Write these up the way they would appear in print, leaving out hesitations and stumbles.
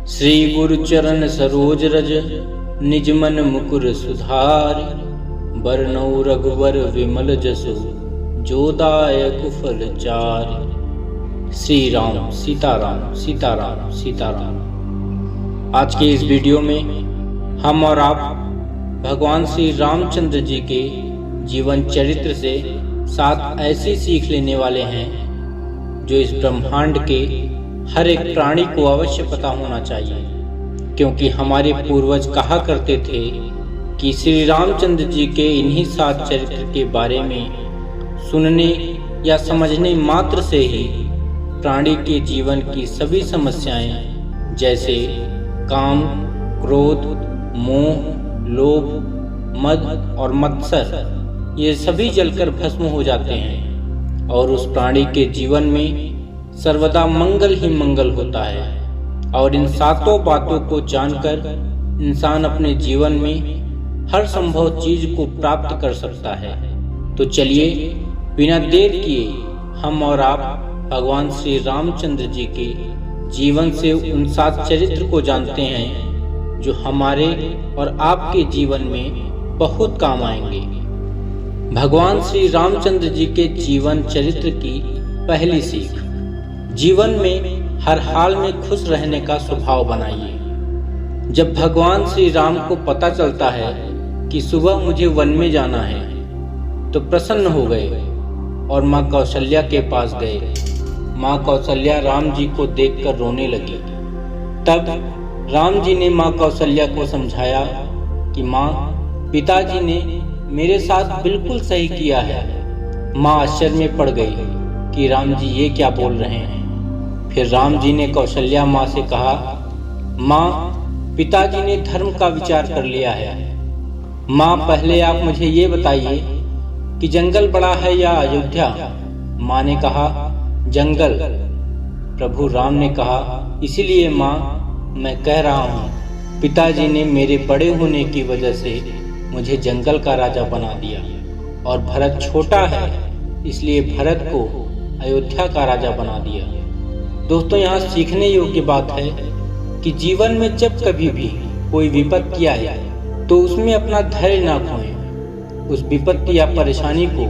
श्री गुरु चरण सरोज रज निज मन मुकुर सुधारि। बरनउँ रघुवर विमल जसु जो दायक फल चारि। श्री राम सीताराम सीताराम सीताराम। आज के इस वीडियो में हम और आप भगवान श्री रामचंद्र जी के जीवन चरित्र से 7 ऐसी सीख लेने वाले हैं जो इस ब्रह्मांड के हर एक प्राणी को अवश्य पता होना चाहिए, क्योंकि हमारे पूर्वज कहा करते थे कि श्री रामचंद्र जी के इन्हीं 7 चरित्र के बारे में सुनने या समझने मात्र से ही प्राणी के जीवन की सभी समस्याएं जैसे काम, क्रोध, मोह, लोभ, मद और मत्सर ये सभी जलकर भस्म हो जाते हैं और उस प्राणी के जीवन में सर्वदा मंगल ही मंगल होता है। और इन 7 बातों को जानकर इंसान अपने जीवन में हर संभव चीज को प्राप्त कर सकता है। तो चलिए बिना देर किए हम और आप भगवान श्री रामचंद्र जी के जीवन से उन 7 चरित्र को जानते हैं जो हमारे और आपके जीवन में बहुत काम आएंगे। भगवान श्री रामचंद्र जी के जीवन चरित्र की पहली सीख, जीवन में हर हाल में खुश रहने का स्वभाव बनाइए। जब भगवान श्री राम को पता चलता है कि सुबह मुझे वन में जाना है तो प्रसन्न हो गए और माँ कौशल्या के पास गए। माँ कौशल्या राम जी को देखकर रोने लगी। तब राम जी ने माँ कौशल्या को समझाया कि माँ, पिताजी ने मेरे साथ बिल्कुल सही किया है। माँ आश्चर्य में पड़ गई कि राम जी ये क्या बोल रहे हैं। फिर राम जी ने कौशल्या माँ से कहा, माँ, पिताजी ने धर्म का विचार कर लिया है। माँ, पहले आप मुझे ये बताइए कि जंगल बड़ा है या अयोध्या। माँ ने कहा, जंगल। प्रभु राम ने कहा, इसीलिए माँ मैं कह रहा हूँ, पिताजी ने मेरे बड़े होने की वजह से मुझे जंगल का राजा बना दिया और भरत छोटा है इसलिए भरत को अयोध्या का राजा बना दिया। दोस्तों, यहाँ सीखने योग्य बात है कि जीवन में जब कभी भी कोई विपत्ति आए तो उसमें अपना धैर्य ना खोएं। उस विपत्ति या परेशानी को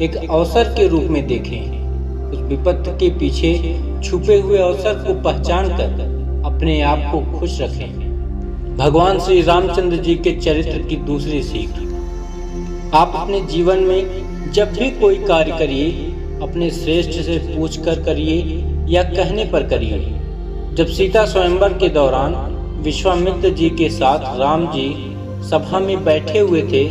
एक अवसर के रूप में देखें। उस विपत्ति के पीछे छुपे हुए अवसर को पहचान कर अपने आप को खुश रखें। भगवान श्री रामचंद्र जी के चरित्र की दूसरी सीख, आप अपने जीवन में जब भी कोई कार्य करिए अपने श्रेष्ठ से पूछकर करिए या कहने पर करिए। जब सीता स्वयंवर के दौरान विश्वामित्र जी के साथ राम जी सभा में बैठे हुए थे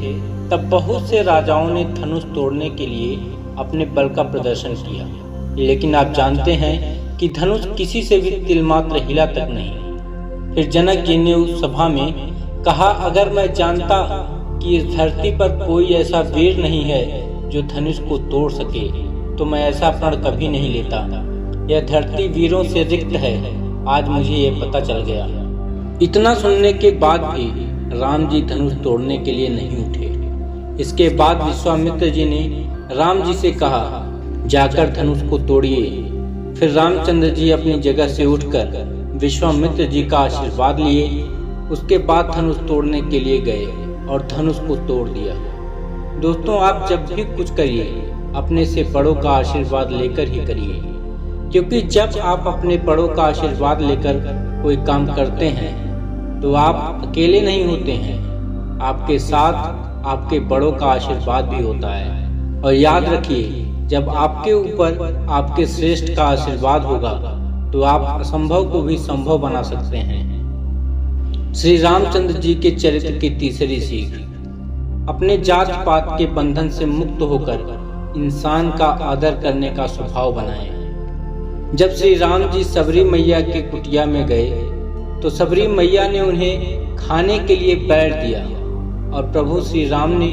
तब बहुत से राजाओं ने धनुष तोड़ने के लिए अपने बल का प्रदर्शन किया, लेकिन आप जानते हैं कि धनुष किसी से भी तिलमात्र हिला तक नहीं। फिर जनक जी ने उस सभा में कहा, अगर मैं जानता कि इस धरती पर कोई ऐसा वीर नहीं है जो धनुष को तोड़ सके तो मैं ऐसा प्रण कभी नहीं लेता। यह धरती वीरों से रिक्त है, आज मुझे ये पता चल गया। इतना सुनने के बाद भी राम जी धनुष तोड़ने के लिए नहीं उठे। इसके बाद विश्वामित्र जी ने राम जी से कहा, जाकर धनुष को तोड़िए। फिर रामचंद्र जी अपनी जगह से उठकर विश्वामित्र जी का आशीर्वाद लिए। उसके बाद धनुष तोड़ने के लिए गए और धनुष को तोड़ दिया। दोस्तों, आप जब भी कुछ करिए अपने से बड़ों का आशीर्वाद लेकर ही करिए, क्योंकि जब आप अपने बड़ों का आशीर्वाद लेकर कोई काम करते हैं तो आप अकेले नहीं होते हैं, आपके साथ आपके बड़ों का आशीर्वाद भी होता है। और याद रखिए, जब आपके ऊपर आपके श्रेष्ठ का आशीर्वाद होगा तो आप असंभव को भी संभव बना सकते हैं। श्री रामचंद्र जी के चरित्र की तीसरी सीख, अपने जात पात के बंधन से मुक्त होकर इंसान का आदर करने का स्वभाव बनाएं। जब श्री राम जी सबरी मैया के कुटिया में गए तो सबरी मैया ने उन्हें खाने के लिए बैर दिया और प्रभु श्री राम ने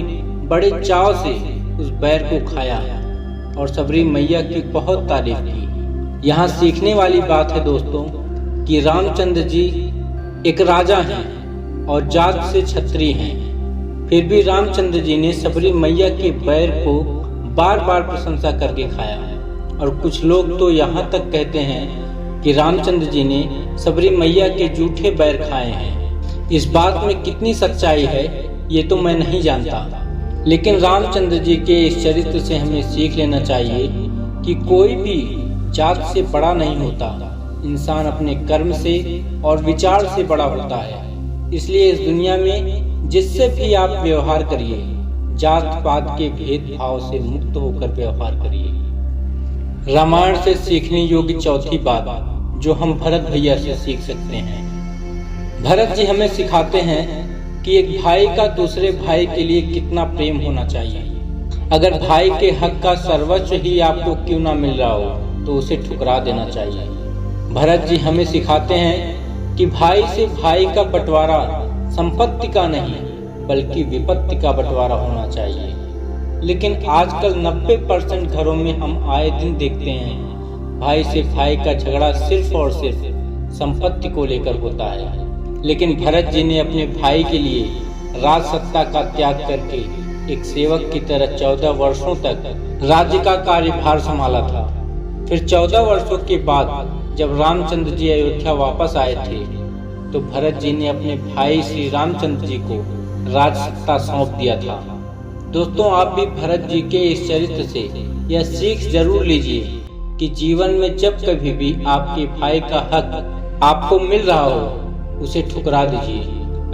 बड़े चाव से उस बैर को खाया और सबरी मैया की बहुत तारीफ की। यहाँ सीखने वाली बात है दोस्तों कि रामचंद्र जी एक राजा हैं और जात से क्षत्रिय हैं, फिर भी रामचंद्र जी ने सबरी मैया के बैर को बार बार प्रशंसा करके खाया। और कुछ लोग तो यहाँ तक कहते हैं कि रामचंद्र जी ने सबरी मैया के जूठे बैर खाए हैं। इस बात में कितनी सच्चाई है ये तो मैं नहीं जानता, लेकिन रामचंद्र जी के इस चरित्र से हमें सीख लेना चाहिए कि कोई भी जात से बड़ा नहीं होता, इंसान अपने कर्म से और विचार से बड़ा होता है। इसलिए इस दुनिया में जिससे भी आप व्यवहार करिए, जात पात के भेदभाव से मुक्त होकर व्यवहार करिए। रामायण से सीखने योग्य चौथी बात जो हम भरत भैया से सीख सकते हैं। भरत जी हमें सिखाते हैं कि एक भाई का दूसरे भाई के लिए कितना प्रेम होना चाहिए। अगर भाई के हक का सर्वस्व ही आपको क्यों ना मिल रहा हो तो उसे ठुकरा देना चाहिए। भरत जी हमें सिखाते हैं कि भाई से भाई का बंटवारा संपत्ति का नहीं बल्कि विपत्ति का बंटवारा होना चाहिए। लेकिन आजकल 90% घरों में हम आए दिन देखते हैं भाई से भाई का झगड़ा सिर्फ और सिर्फ संपत्ति को लेकर होता है। लेकिन भरत जी ने अपने भाई के लिए राज सत्ता का त्याग करके एक सेवक की तरह 14 वर्षों तक राज्य का कार्यभार संभाला था। फिर 14 वर्षों के बाद जब रामचंद्र जी अयोध्या वापस आए थे तो भरत जी ने अपने भाई श्री रामचंद्र जी को राज सत्ता सौंप दिया था। दोस्तों, आप भी भरत जी के इस चरित्र से यह सीख जरूर लीजिए कि जीवन में जब कभी भी आपके भाई का हक आपको मिल रहा हो उसे ठुकरा दीजिए।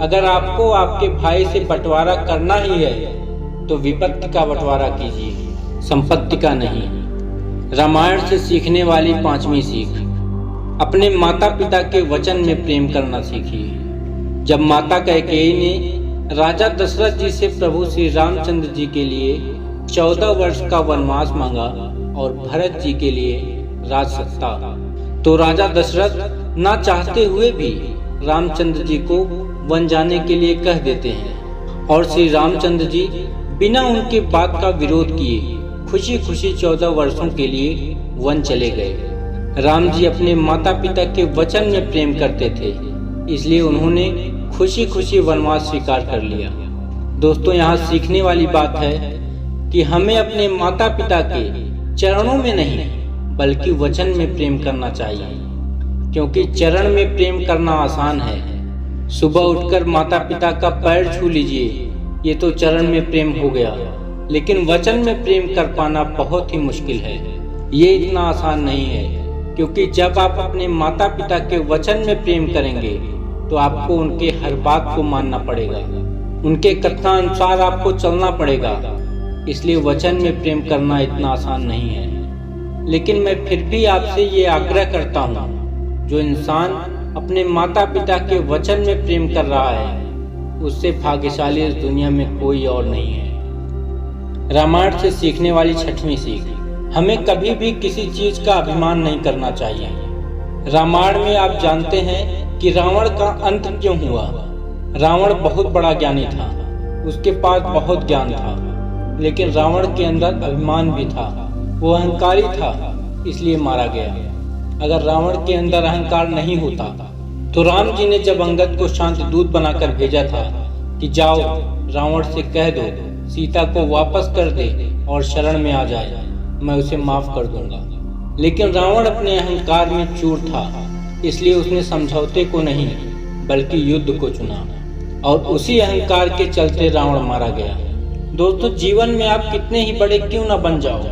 अगर आपको आपके भाई से बंटवारा करना ही है तो विपत्ति का बंटवारा कीजिए, संपत्ति का नहीं। रामायण से सीखने वाली पांचवी सीख, अपने माता पिता के वचन में प्रेम करना सीखिए। जब माता कैकेयी ने राजा दशरथ जी से प्रभु श्री रामचंद्र जी के लिए 14 वर्ष का वनवास मांगा और भरत जी के लिए राज सत्ता, तो राजा दशरथ ना चाहते हुए भी रामचंद्र जी को वन जाने के लिए कह देते हैं और श्री रामचंद्र जी बिना उनके बात का विरोध किए खुशी खुशी 14 वर्षों के लिए वन चले गए। राम जी अपने माता पिता के वचन में प्रेम करते थे, इसलिए उन्होंने खुशी खुशी वनवास स्वीकार कर लिया। दोस्तों, यहाँ सीखने वाली बात है कि हमें अपने माता पिता के चरणों में नहीं बल्कि वचन में प्रेम करना चाहिए, क्योंकि चरण में प्रेम करना आसान है। सुबह उठकर माता पिता का पैर छू लीजिए, ये तो चरण में प्रेम हो गया, लेकिन वचन में प्रेम कर पाना बहुत ही मुश्किल है। ये इतना आसान नहीं है, क्योंकि जब आप अपने माता पिता के वचन में प्रेम करेंगे तो आपको उनके हर बात को मानना पड़ेगा, उनके कथनानुसार आपको चलना पड़ेगा। इसलिए वचन में प्रेम करना इतना आसान नहीं है। लेकिन मैं फिर भी आपसे ये आग्रह करता हूँ, जो इंसान अपने माता पिता के वचन में प्रेम कर रहा है उससे भाग्यशाली इस दुनिया में कोई और नहीं है। रामायण से सीखने वाली छठवीं सीख, हमें कभी भी किसी चीज का अभिमान नहीं करना चाहिए। रामायण में आप जानते हैं कि रावण का अंत क्यों हुआ। रावण बहुत बड़ा ज्ञानी था, उसके पास बहुत ज्ञान था, लेकिन रावण के अंदर अभिमान भी था, वो अहंकारी था, इसलिए मारा गया। अगर रावण के अंदर अहंकार नहीं होता तो राम जी ने जब अंगद को शांत दूत बनाकर भेजा था कि जाओ रावण से कह दो सीता को वापस कर दे और शरण में आ जाए, मैं उसे माफ कर दूंगा। लेकिन रावण अपने अहंकार में चूर था, इसलिए उसने समझौते को नहीं बल्कि युद्ध को चुना और उसी अहंकार के चलते रावण मारा गया। दोस्तों, जीवन में आप कितने ही बड़े क्यों न बन जाओ,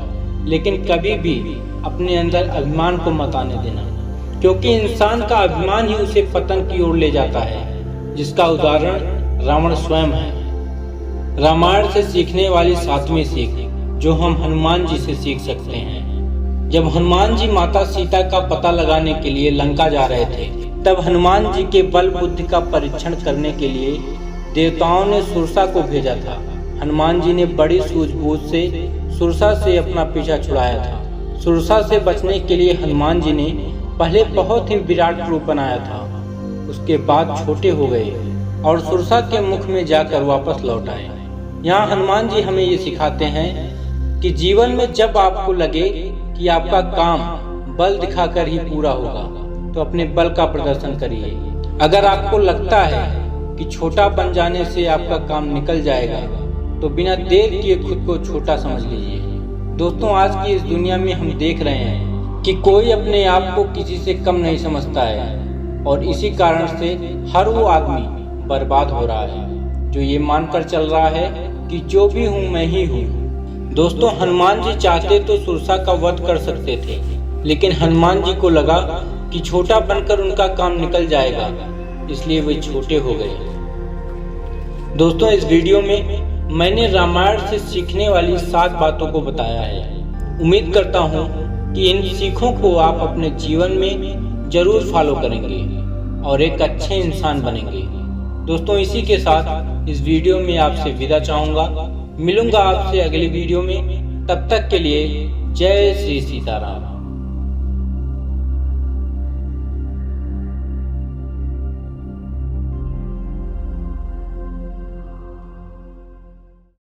लेकिन कभी भी अपने अंदर अभिमान को मत आने देना, क्योंकि इंसान का अभिमान ही उसे पतन की ओर ले जाता है, जिसका उदाहरण रावण स्वयं है। रामायण से सीखने वाली सातवीं सीख जो हम हनुमान जी से सीख सकते हैं। जब हनुमान जी माता सीता का पता लगाने के लिए लंका जा रहे थे, तब हनुमान जी के बल बुद्धि का परीक्षण करने के लिए देवताओं ने सुरसा को भेजा था। हनुमान जी ने बड़ी सूझबूझ से सुरसा से अपना पीछा छुड़ाया था। सुरसा से बचने के लिए हनुमान जी ने पहले बहुत ही विराट रूप बनाया था, उसके बाद छोटे हो गए और सुरसा के मुख में जाकर वापस लौट आए। यहाँ हनुमान जी हमें ये सिखाते हैं कि जीवन में जब आपको लगे कि आपका काम बल दिखाकर ही पूरा होगा तो अपने बल का प्रदर्शन करिए। अगर आपको लगता है कि छोटा बन जाने से आपका काम निकल जाएगा तो बिना देर किए खुद को छोटा समझ लीजिए। दोस्तों, आज की इस दुनिया में हम देख रहे हैं कि कोई अपने आप को किसी से कम नहीं समझता है और इसी कारण से हर वो आदमी बर्बाद हो रहा है जो ये मानकर चल रहा है कि जो भी हूँ मैं ही हूँ। दोस्तों, हनुमान जी चाहते तो सुरसा का वध कर सकते थे, लेकिन हनुमान जी को लगा कि छोटा बनकर उनका काम निकल जाएगा, इसलिए वे छोटे हो गए। दोस्तों, इस वीडियो में मैंने रामायण से सीखने वाली 7 बातों को बताया है। उम्मीद करता हूँ कि इन सीखों को आप अपने जीवन में जरूर फॉलो करेंगे और एक अच्छे इंसान बनेंगे। दोस्तों, इसी के साथ इस वीडियो में आपसे विदा चाहूँगा। मिलूंगा आपसे अगली वीडियो में। तब तक के लिए जय श्री सीताराम।